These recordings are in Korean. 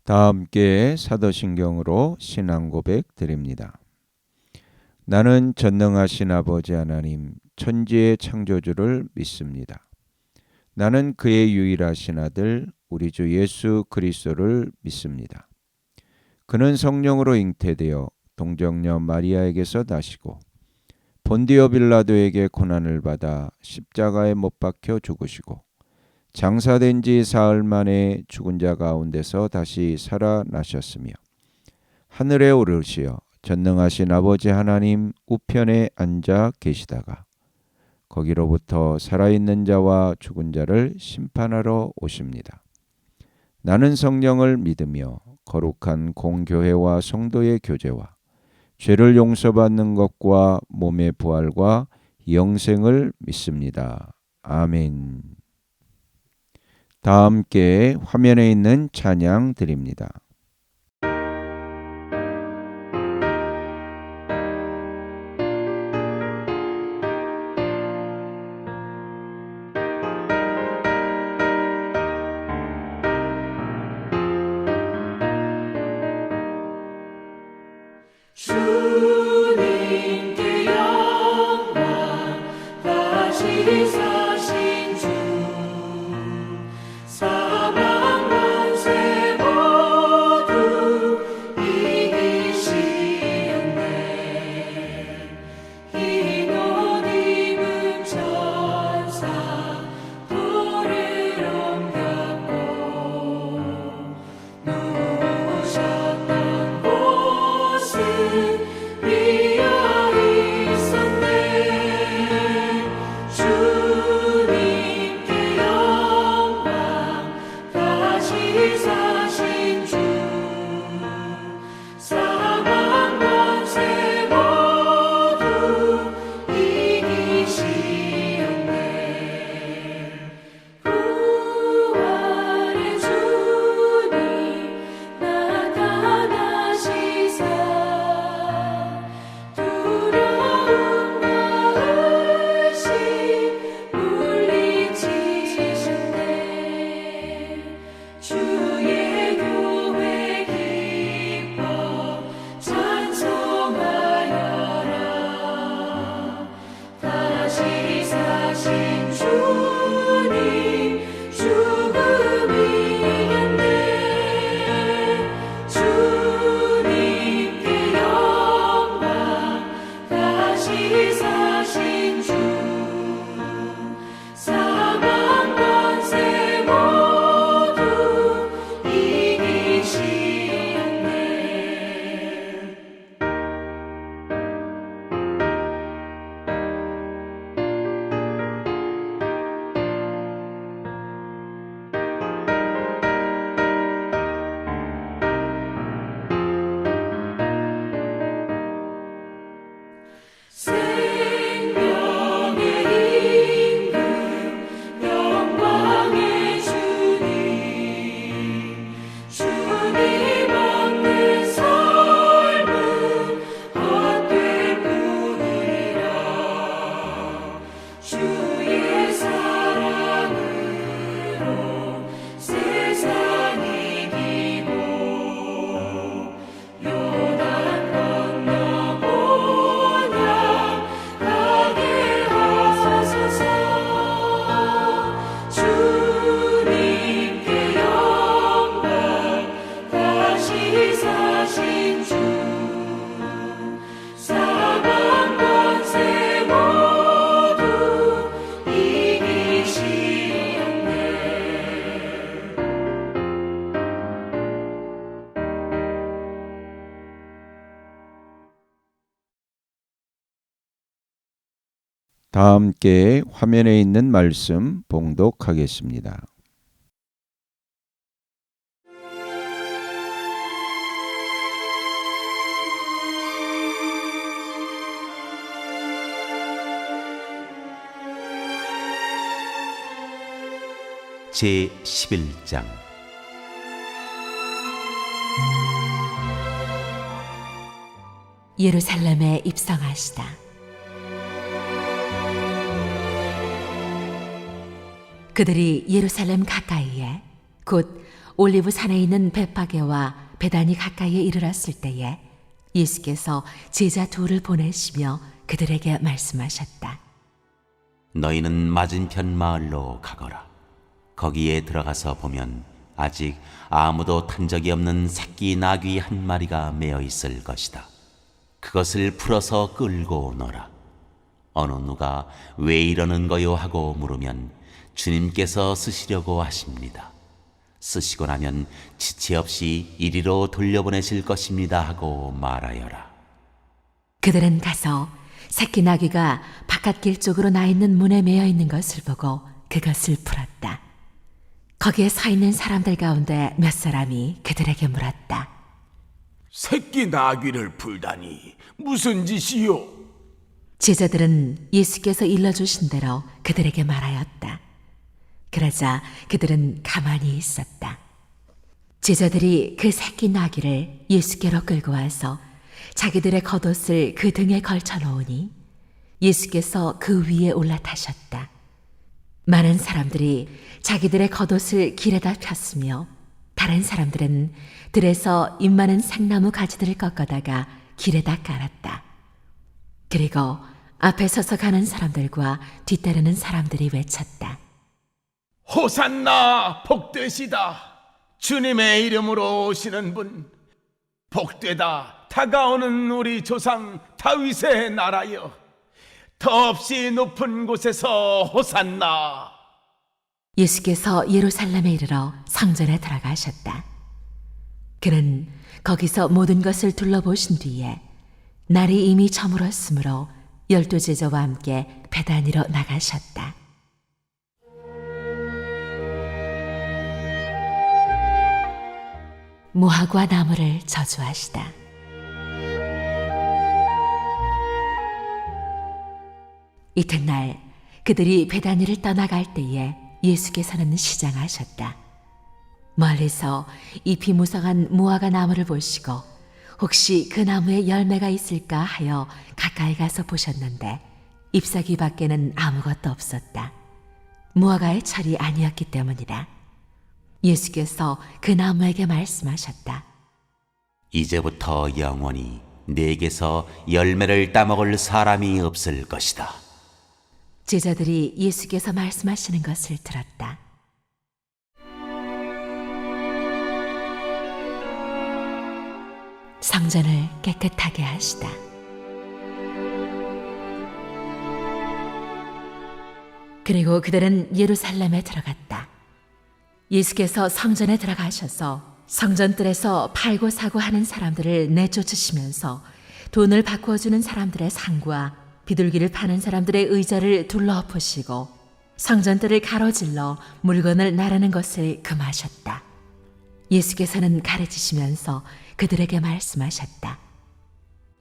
다 함께 사도신경으로 신앙 고백 드립니다. 나는 전능하신 아버지 하나님 천지의 창조주를 믿습니다. 나는 그의 유일하신 아들 우리 주 예수 그리스도를 믿습니다. 그는 성령으로 잉태되어 동정녀 마리아에게서 나시고 본디오 빌라도에게 고난을 받아 십자가에 못 박혀 죽으시고 장사된 지 사흘 만에 죽은 자 가운데서 다시 살아나셨으며 하늘에 오르시어 전능하신 아버지 하나님 우편에 앉아 계시다가 거기로부터 살아있는 자와 죽은 자를 심판하러 오십니다. 나는 성령을 믿으며 거룩한 공교회와 성도의 교제와 죄를 용서받는 것과 몸의 부활과 영생을 믿습니다. 아멘. 다 함께 화면에 있는 찬양 드립니다. 주님께 영광 다시 사신 주 사방 권세 모두 이기시었네. 흰 옷 입은 천사 돌을 옮겼고 누우셨던 곳은 비어 있었네. 주님께 영광 다시 사신 주 사방 권세 모두 이기시었네. 부활의 주님 나타나시사 두려움과 의심 물리치셨네. 주의 교회 기뻐 찬송하여라. 다시 사신 주님 죽음 이겼네. 주님께 영광 다시 사신 주 사방 권세 모두 이기시었네. 생명의 임금 영광의 주님 주님 없는 삶은 헛될 뿐이라. 주의 사랑으로 세상 이기고 요단 건너 본향 가게 하소서. 주님께 영광 다시 사신 주 사방 권세 모두 이기시었네. 다 함께 화면에 있는 말씀 봉독하겠습니다. 제11장 예루살렘에 입성하시다. 그들이 예루살렘 가까이에 곧 올리브 산에 있는 벳파게와 베다니 가까이에 이르렀을 때에 예수께서 제자 둘을 보내시며 그들에게 말씀하셨다. 너희는 맞은편 마을로 가거라. 거기에 들어가서 보면 아직 아무도 탄 적이 없는 새끼 나귀 한 마리가 매어 있을 것이다. 그것을 풀어서 끌고 오너라. 어느 누가 왜 이러는 거요 하고 물으면 주님께서 쓰시려고 하십니다. 쓰시고 나면 지체 없이 이리로 돌려보내실 것입니다 하고 말하여라. 그들은 가서 새끼 나귀가 바깥길 쪽으로 나 있는 문에 매여 있는 것을 보고 그것을 풀었다. 거기에 서 있는 사람들 가운데 몇 사람이 그들에게 물었다. 새끼 나귀를 풀다니 무슨 짓이요? 제자들은 예수께서 일러주신 대로 그들에게 말하였다. 그러자 그들은 가만히 있었다. 제자들이 그 새끼 나귀를 예수께로 끌고 와서 자기들의 겉옷을 그 등에 걸쳐 놓으니 예수께서 그 위에 올라타셨다. 많은 사람들이 자기들의 겉옷을 길에다 폈으며 다른 사람들은 들에서 잎 많은 생나무 가지들을 꺾어다가 길에다 깔았다. 그리고 앞에 서서 가는 사람들과 뒤따르는 사람들이 외쳤다. 호산나 복되시다. 주님의 이름으로 오시는 분 복되다. 다가오는 우리 조상 다윗의 나라여, 더없이 높은 곳에서 호산나. 예수께서 예루살렘에 이르러 성전에 들어가셨다. 그는 거기서 모든 것을 둘러보신 뒤에 날이 이미 저물었으므로 12 제자와 함께 베다니로 나가셨다. 무화과 나무를 저주하시다. 이튿날 그들이 베다니를 떠나갈 때에 예수께서는 시장하셨다. 멀리서 잎이 무성한 무화과 나무를 보시고 혹시 그 나무에 열매가 있을까 하여 가까이 가서 보셨는데 잎사귀 밖에는 아무것도 없었다. 무화과의 철이 아니었기 때문이다. 예수께서 그 나무에게 말씀하셨다. 이제부터 영원히 내게서 열매를 따먹을 사람이 없을 것이다. 제자들이 예수께서 말씀하시는 것을 들었다. 성전을 깨끗하게 하시다. 그리고 그들은 예루살렘에 들어갔다. 예수께서 성전에 들어가셔서 성전뜰에서 팔고 사고 하는 사람들을 내쫓으시면서 돈을 바꾸어 주는 사람들의 상과 비둘기를 파는 사람들의 의자를 둘러엎으시고 성전뜰을 가로질러 물건을 나르는 것을 금하셨다. 예수께서는 가르치시면서 그들에게 말씀하셨다.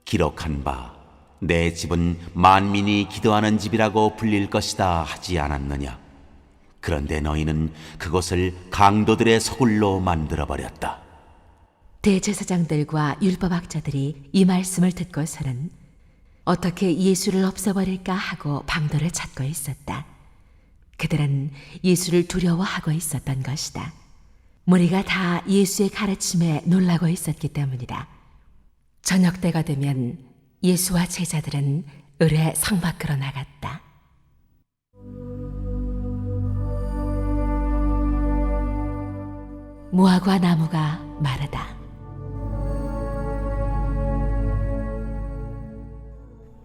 기록한 바 내 집은 만민이 기도하는 집이라고 불릴 것이다 하지 않았느냐. 그런데 너희는 그것을 강도들의 소굴로 만들어버렸다. 대제사장들과 율법학자들이 이 말씀을 듣고서는 어떻게 예수를 없애버릴까 하고 방도를 찾고 있었다. 그들은 예수를 두려워하고 있었던 것이다. 무리가 다 예수의 가르침에 놀라고 있었기 때문이다. 저녁 때가 되면 예수와 제자들은 을의 성 밖으로 나갔다. 무화과 나무가 마르다.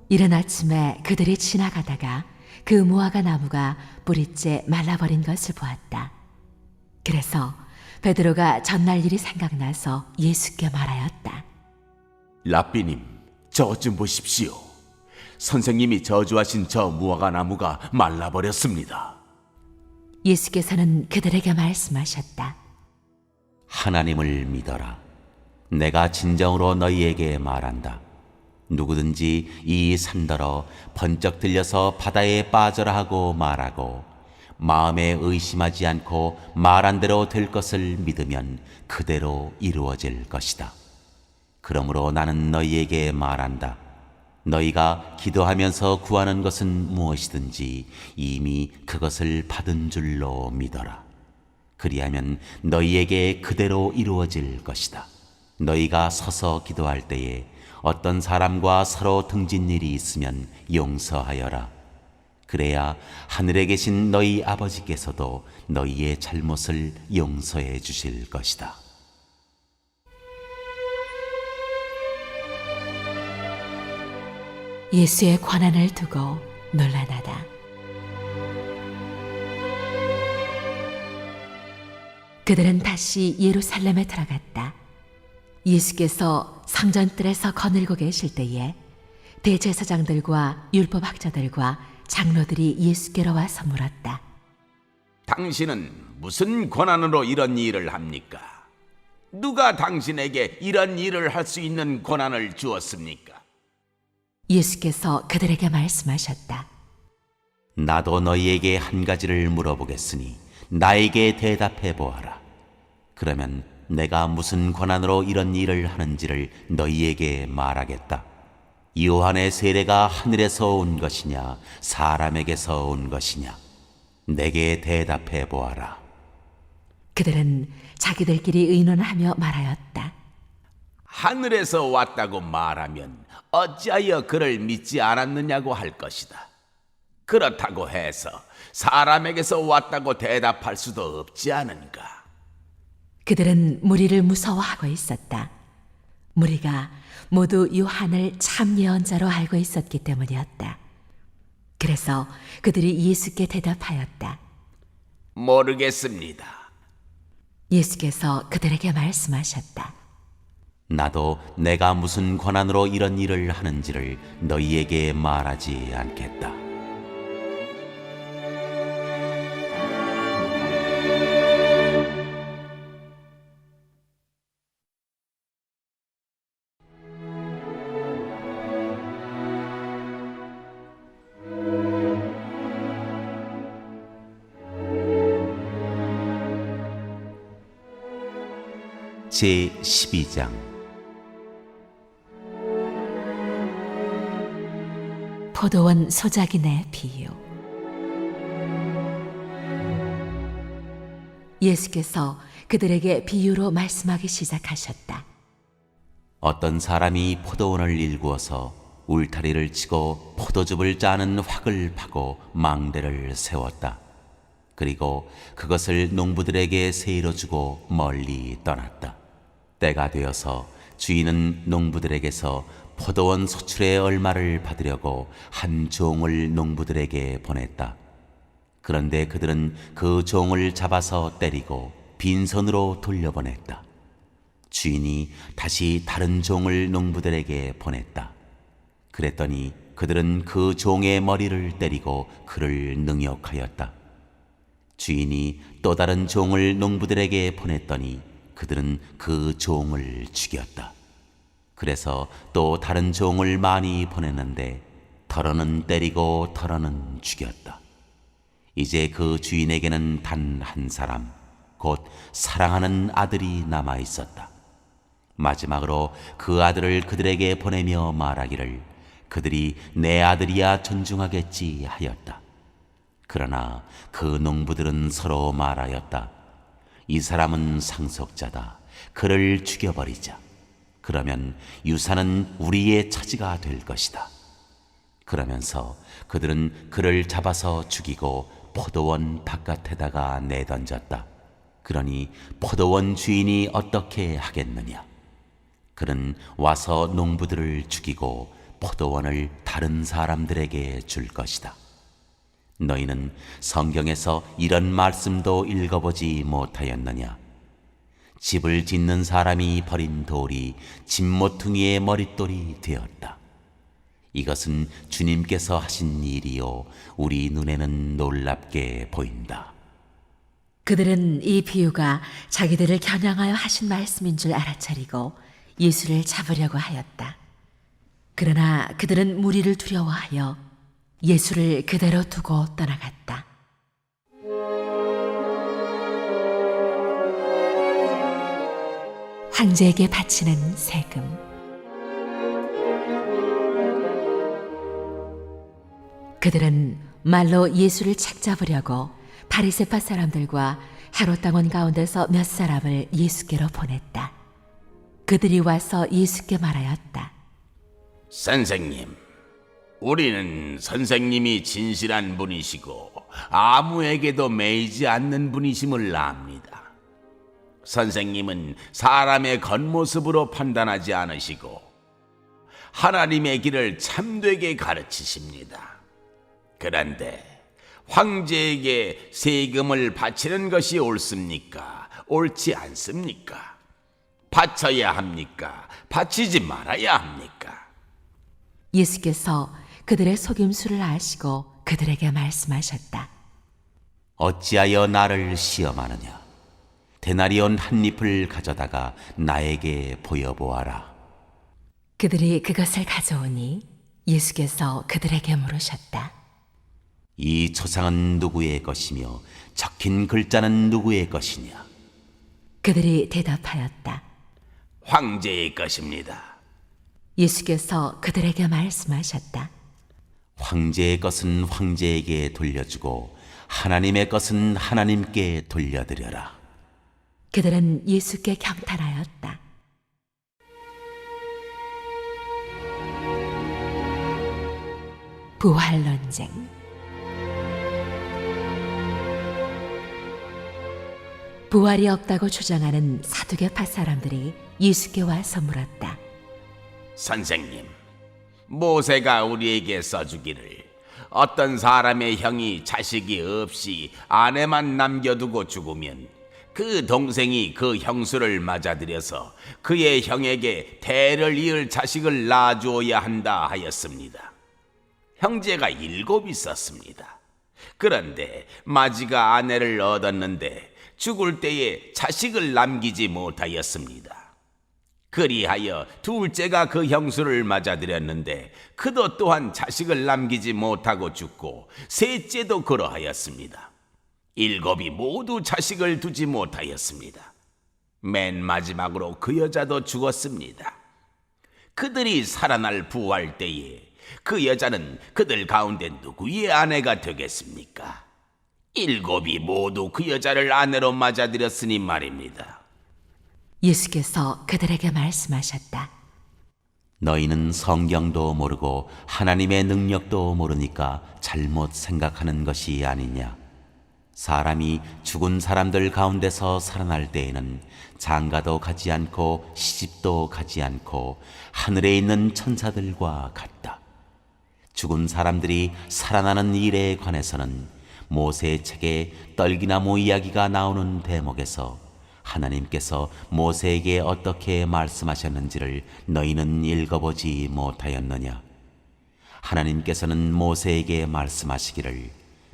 이른 아침에 그들이 지나가다가 그 무화과 나무가 뿌리째 말라버린 것을 보았다. 그래서 베드로가 전날 일이 생각나서 예수께 말하였다. 라삐님, 저 좀 보십시오. 선생님이 저주하신 저 무화과 나무가 말라버렸습니다. 예수께서는 그들에게 말씀하셨다. 하나님을 믿어라. 내가 진정으로 너희에게 말한다. 누구든지 이 산더러 번쩍 들려서 바다에 빠져라 하고 말하고 마음에 의심하지 않고 말한 대로 될 것을 믿으면 그대로 이루어질 것이다. 그러므로 나는 너희에게 말한다. 너희가 기도하면서 구하는 것은 무엇이든지 이미 그것을 받은 줄로 믿어라. 그리하면 너희에게 그대로 이루어질 것이다. 너희가 서서 기도할 때에 어떤 사람과 서로 등진 일이 있으면 용서하여라. 그래야 하늘에 계신 너희 아버지께서도 너희의 잘못을 용서해 주실 것이다. 예수의 권한을 두고 논란하다. 그들은 다시 예루살렘에 들어갔다. 예수께서 성전뜰에서 거닐고 계실 때에 대제사장들과 율법학자들과 장로들이 예수께로 와서 물었다. 당신은 무슨 권한으로 이런 일을 합니까? 누가 당신에게 이런 일을 할 수 있는 권한을 주었습니까? 예수께서 그들에게 말씀하셨다. 나도 너희에게 한 가지를 물어보겠으니 나에게 대답해 보아라. 그러면 내가 무슨 권한으로 이런 일을 하는지를 너희에게 말하겠다. 요한의 세례가 하늘에서 온 것이냐 사람에게서 온 것이냐? 내게 대답해 보아라. 그들은 자기들끼리 의논하며 말하였다. 하늘에서 왔다고 말하면 어찌하여 그를 믿지 않았느냐고 할 것이다. 그렇다고 해서 사람에게서 왔다고 대답할 수도 없지 않은가? 그들은 무리를 무서워하고 있었다. 무리가 모두 요한을 참 예언자로 알고 있었기 때문이었다. 그래서 그들이 예수께 대답하였다. 모르겠습니다. 예수께서 그들에게 말씀하셨다. 나도 내가 무슨 권한으로 이런 일을 하는지를 너희에게 말하지 않겠다. 제 12장 포도원 소작인의 비유. 예수께서 그들에게 비유로 말씀하기 시작하셨다. 어떤 사람이 포도원을 일구어서 울타리를 치고 포도즙을 짜는 확을 파고 망대를 세웠다. 그리고 그것을 농부들에게 세일로 주고 멀리 떠났다. 때가 되어서 주인은 농부들에게서 포도원 소출의 얼마를 받으려고 한 종을 농부들에게 보냈다. 그런데 그들은 그 종을 잡아서 때리고 빈손으로 돌려보냈다. 주인이 다시 다른 종을 농부들에게 보냈다. 그랬더니 그들은 그 종의 머리를 때리고 그를 능욕하였다. 주인이 또 다른 종을 농부들에게 보냈더니 그들은 그 종을 죽였다. 그래서 또 다른 종을 많이 보냈는데 덜어는 때리고 덜어는 죽였다. 이제 그 주인에게는 단 한 사람, 곧 사랑하는 아들이 남아 있었다. 마지막으로 그 아들을 그들에게 보내며 말하기를 그들이 내 아들이야 존중하겠지 하였다. 그러나 그 농부들은 서로 말하였다. 이 사람은 상속자다. 그를 죽여버리자. 그러면 유산은 우리의 차지가 될 것이다. 그러면서 그들은 그를 잡아서 죽이고 포도원 바깥에다가 내던졌다. 그러니 포도원 주인이 어떻게 하겠느냐? 그는 와서 농부들을 죽이고 포도원을 다른 사람들에게 줄 것이다. 너희는 성경에서 이런 말씀도 읽어보지 못하였느냐? 집을 짓는 사람이 버린 돌이 집모퉁이의 머릿돌이 되었다. 이것은 주님께서 하신 일이요 우리 눈에는 놀랍게 보인다. 그들은 이 비유가 자기들을 겨냥하여 하신 말씀인 줄 알아차리고 예수를 잡으려고 하였다. 그러나 그들은 무리를 두려워하여 예수를 그대로 두고 떠나갔다. 황제에게 바치는 세금. 그들은 말로 예수를 책잡으려고 바리새파 사람들과 헤롯 당원 가운데서 몇 사람을 예수께로 보냈다. 그들이 와서 예수께 말하였다. 선생님, 우리는 선생님이 진실한 분이시고 아무에게도 매이지 않는 분이심을 압니다. 선생님은 사람의 겉모습으로 판단하지 않으시고 하나님의 길을 참되게 가르치십니다. 그런데 황제에게 세금을 바치는 것이 옳습니까? 옳지 않습니까? 바쳐야 합니까? 바치지 말아야 합니까? 예수께서 그들의 속임수를 아시고 그들에게 말씀하셨다. 어찌하여 나를 시험하느냐? 데나리온 한 잎을 가져다가 나에게 보여보아라. 그들이 그것을 가져오니 예수께서 그들에게 물으셨다. 이 초상은 누구의 것이며 적힌 글자는 누구의 것이냐? 그들이 대답하였다. 황제의 것입니다. 예수께서 그들에게 말씀하셨다. 황제의 것은 황제에게 돌려주고 하나님의 것은 하나님께 돌려드려라. 그들은 예수께 경탄하였다. 부활 논쟁. 부활이 없다고 주장하는 사두개파 사람들이 예수께 와서 물었다. 선생님, 모세가 우리에게 써주기를 어떤 사람의 형이 자식이 없이 아내만 남겨두고 죽으면 그 동생이 그 형수를 맞아들여서 그의 형에게 대를 이을 자식을 낳아주어야 한다 하였습니다. 형제가 7 있었습니다. 그런데 마지가 아내를 얻었는데 죽을 때에 자식을 남기지 못하였습니다. 그리하여 둘째가 그 형수를 맞아들였는데 그도 또한 자식을 남기지 못하고 죽고 셋째도 그러하였습니다. 7이 모두 자식을 두지 못하였습니다. 맨 마지막으로 그 여자도 죽었습니다. 그들이 살아날 부활 때에 그 여자는 그들 가운데 누구의 아내가 되겠습니까? 7이 모두 그 여자를 아내로 맞아들였으니 말입니다. 예수께서 그들에게 말씀하셨다. 너희는 성경도 모르고 하나님의 능력도 모르니까 잘못 생각하는 것이 아니냐? 사람이 죽은 사람들 가운데서 살아날 때에는 장가도 가지 않고 시집도 가지 않고 하늘에 있는 천사들과 같다. 죽은 사람들이 살아나는 일에 관해서는 모세의 책에 떨기나무 이야기가 나오는 대목에서 하나님께서 모세에게 어떻게 말씀하셨는지를 너희는 읽어보지 못하였느냐? 하나님께서는 모세에게 말씀하시기를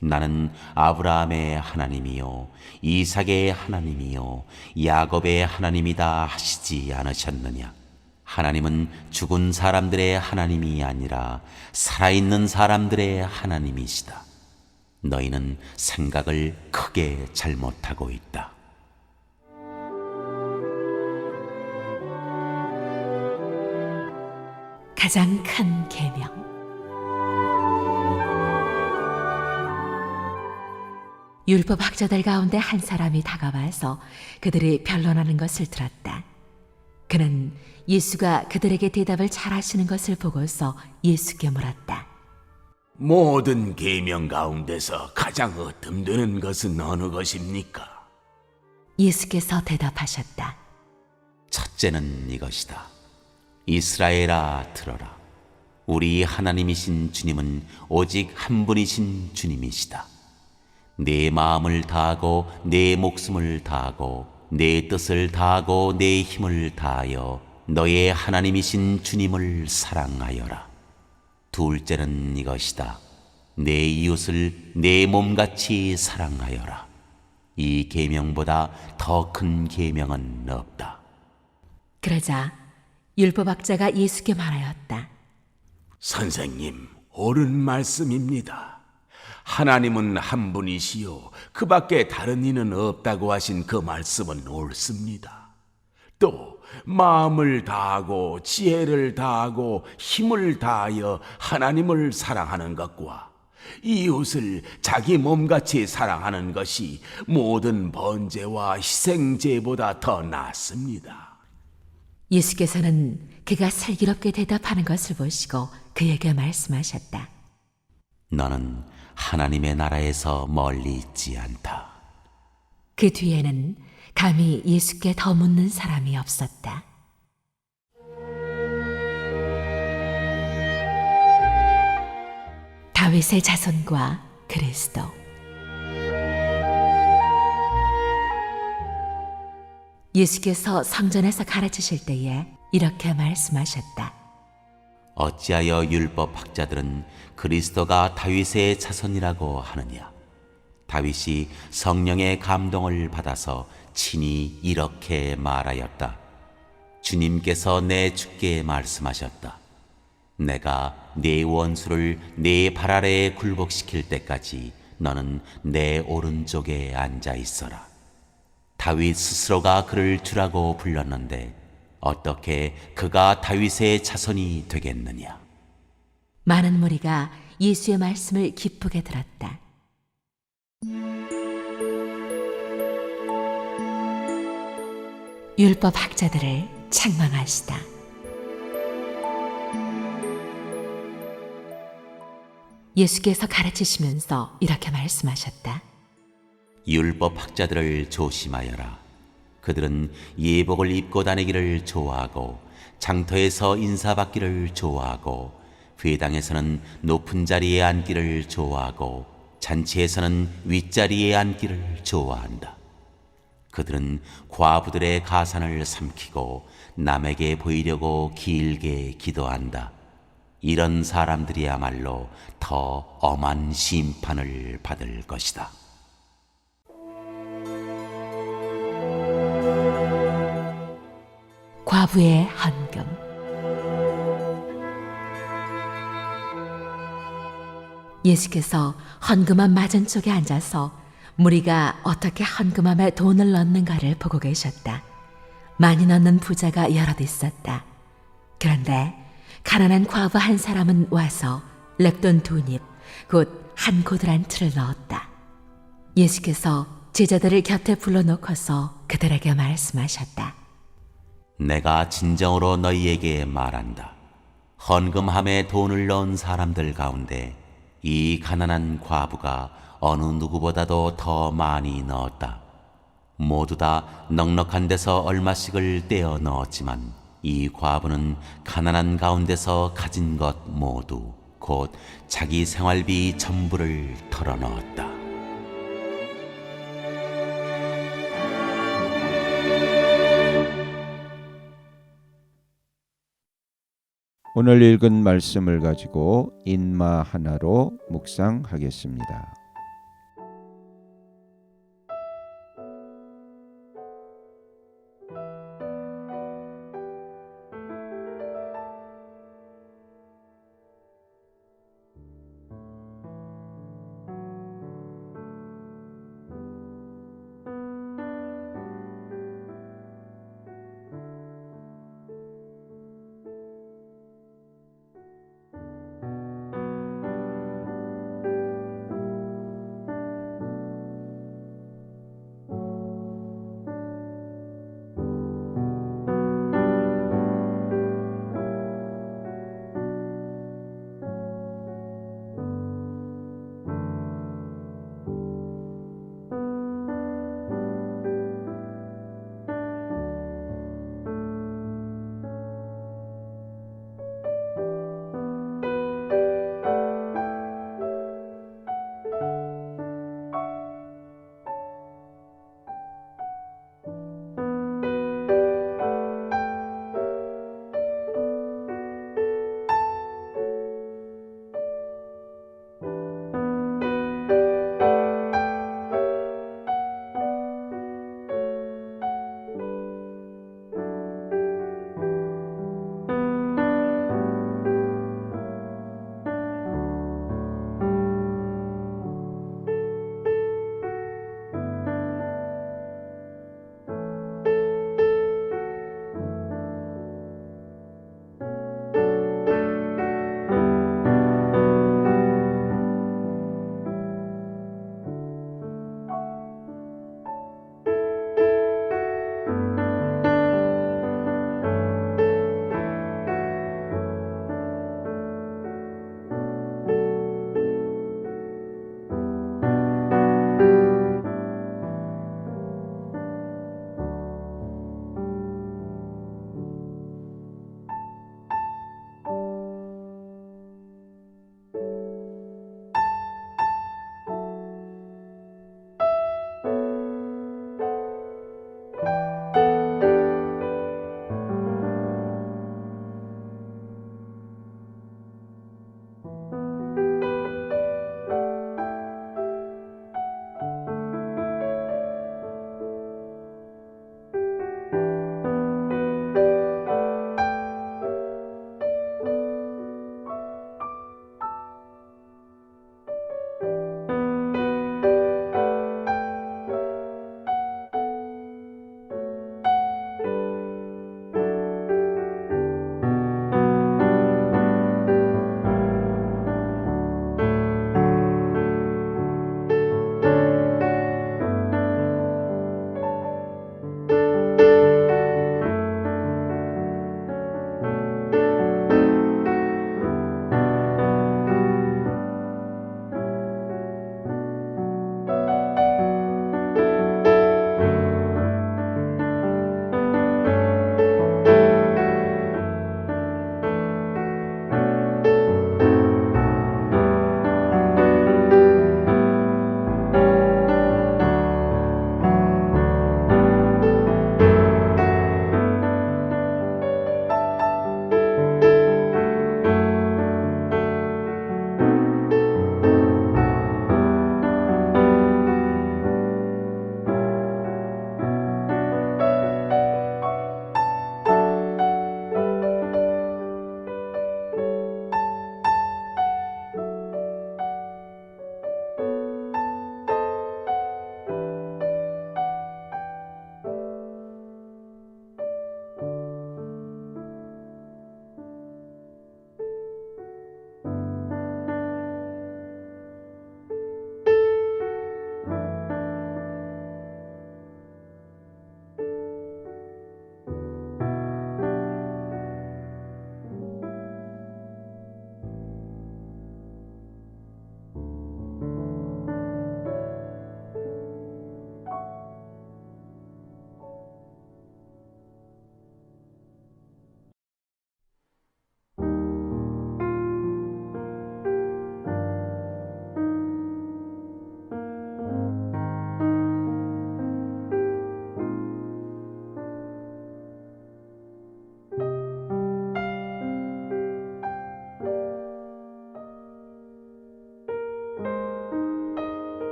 나는 아브라함의 하나님이요 이삭의 하나님이요 야곱의 하나님이다 하시지 않으셨느냐? 하나님은 죽은 사람들의 하나님이 아니라 살아있는 사람들의 하나님이시다. 너희는 생각을 크게 잘못하고 있다. 가장 큰 계명. 율법 학자들 가운데 한 사람이 다가와서 그들이 변론하는 것을 들었다. 그는 예수가 그들에게 대답을 잘하시는 것을 보고서 예수께 물었다. 모든 계명 가운데서 가장 어뜸되는 것은 어느 것입니까? 예수께서 대답하셨다. 첫째는 이것이다. 이스라엘아 들어라. 우리 하나님이신 주님은 오직 한 분이신 주님이시다. 내 마음을 다하고 내 목숨을 다하고 내 뜻을 다하고 내 힘을 다하여 너의 하나님이신 주님을 사랑하여라. 둘째는 이것이다. 내 이웃을 내 몸같이 사랑하여라. 이 계명보다 더 큰 계명은 없다. 그러자 율법학자가 예수께 말하였다. 선생님, 옳은 말씀입니다. 하나님은 한 분이시요 그 밖에 다른 이는 없다고 하신 그 말씀은 옳습니다. 또 마음을 다하고 지혜를 다하고 힘을 다하여 하나님을 사랑하는 것과 이웃을 자기 몸같이 사랑하는 것이 모든 번제와 희생제보다 더 낫습니다. 예수께서는 그가 슬기롭게 대답하는 것을 보시고 그에게 말씀하셨다. 너는 하나님의 나라에서 멀리 있지 않다. 그 뒤에는 감히 예수께 더 묻는 사람이 없었다. 다윗의 자손과 그리스도. 예수께서 성전에서 가르치실 때에 이렇게 말씀하셨다. 어찌하여 율법 학자들은 그리스도가 다윗의 자손이라고 하느냐? 다윗이 성령의 감동을 받아서 친히 이렇게 말하였다. 주님께서 내 주께 말씀하셨다. 내가 네 원수를 네 발 아래에 굴복시킬 때까지 너는 내 오른쪽에 앉아 있어라. 다윗 스스로가 그를 주라고 불렀는데 어떻게 그가 다윗의 자손이 되겠느냐? 많은 무리가 예수의 말씀을 기쁘게 들었다. 율법 학자들을 책망하시다. 예수께서 가르치시면서 이렇게 말씀하셨다. 율법 학자들을 조심하여라. 그들은 예복을 입고 다니기를 좋아하고 장터에서 인사받기를 좋아하고 회당에서는 높은 자리에 앉기를 좋아하고 잔치에서는 윗자리에 앉기를 좋아한다. 그들은 과부들의 가산을 삼키고 남에게 보이려고 길게 기도한다. 이런 사람들이야말로 더 엄한 심판을 받을 것이다. 과부의 헌금. 예수께서 헌금함 맞은쪽에 앉아서 무리가 어떻게 헌금함에 돈을 넣는가를 보고 계셨다. 많이 넣는 부자가 여럿 있었다. 그런데 가난한 과부 한 사람은 와서 렙돈 2닙, 곧 한 고드란 틀을 넣었다. 예수께서 제자들을 곁에 불러놓고서 그들에게 말씀하셨다. 내가 진정으로 너희에게 말한다. 헌금함에 돈을 넣은 사람들 가운데 이 가난한 과부가 어느 누구보다도 더 많이 넣었다. 모두 다 넉넉한 데서 얼마씩을 떼어 넣었지만 이 과부는 가난한 가운데서 가진 것 모두 곧 자기 생활비 전부를 털어넣었다. 오늘 읽은 말씀을 가지고 인마 하나로 묵상하겠습니다.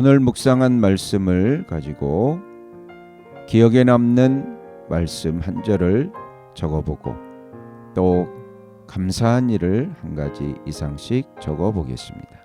오늘 묵상한 말씀을 가지고 기억에 남는 말씀 한 절을 적어보고 또 감사한 일을 한 가지 이상씩 적어보겠습니다.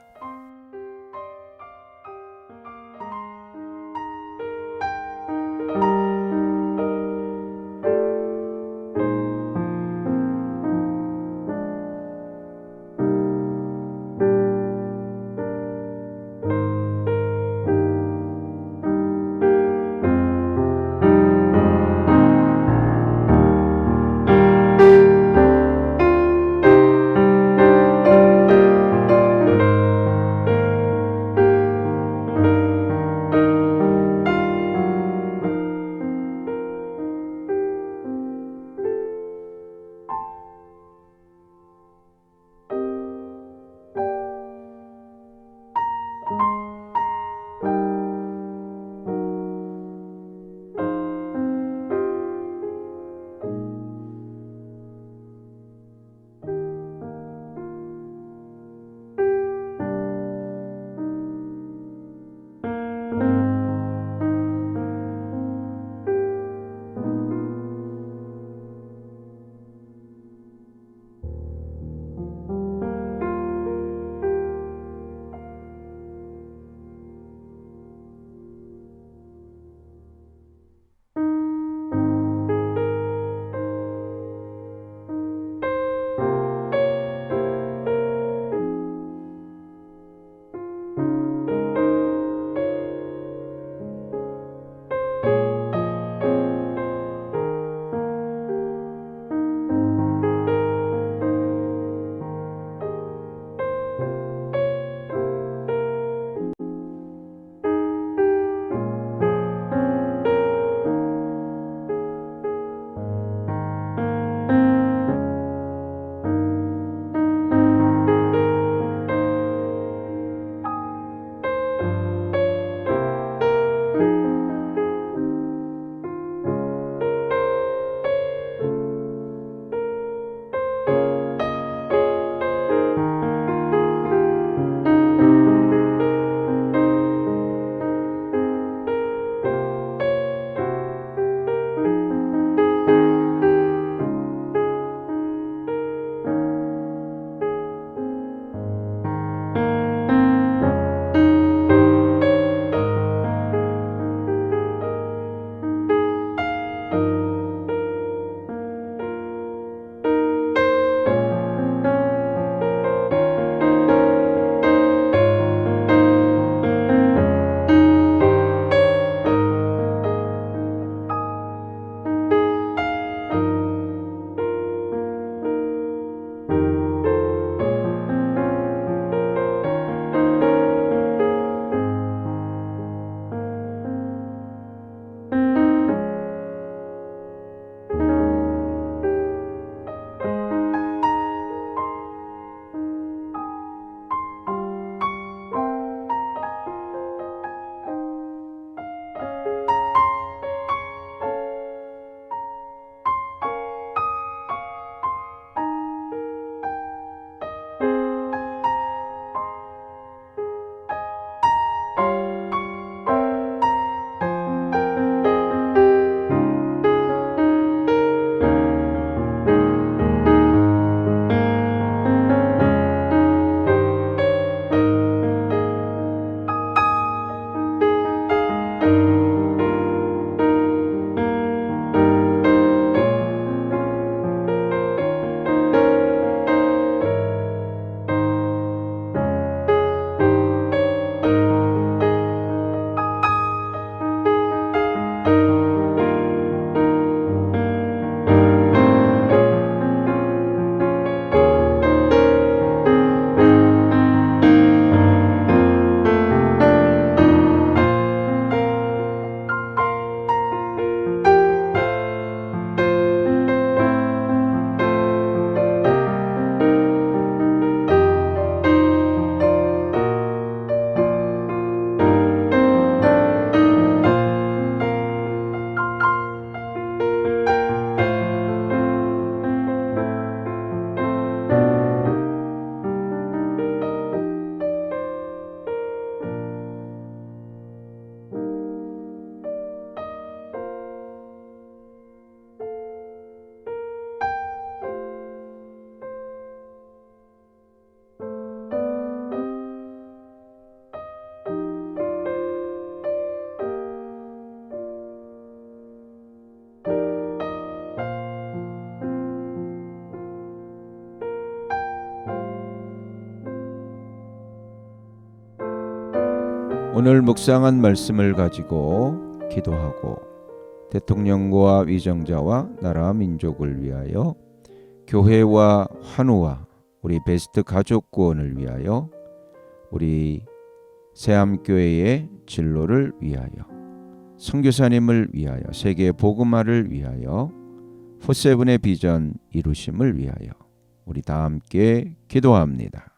오늘 묵상한 말씀을 가지고 기도하고 대통령과 위정자와 나라 민족을 위하여 교회와 환우와 우리 베스트 가족 구원을 위하여 우리 새암교회의 진로를 위하여 선교사님을 위하여 세계 복음화를 위하여 포세븐의 비전 이루심을 위하여 우리 다 함께 기도합니다.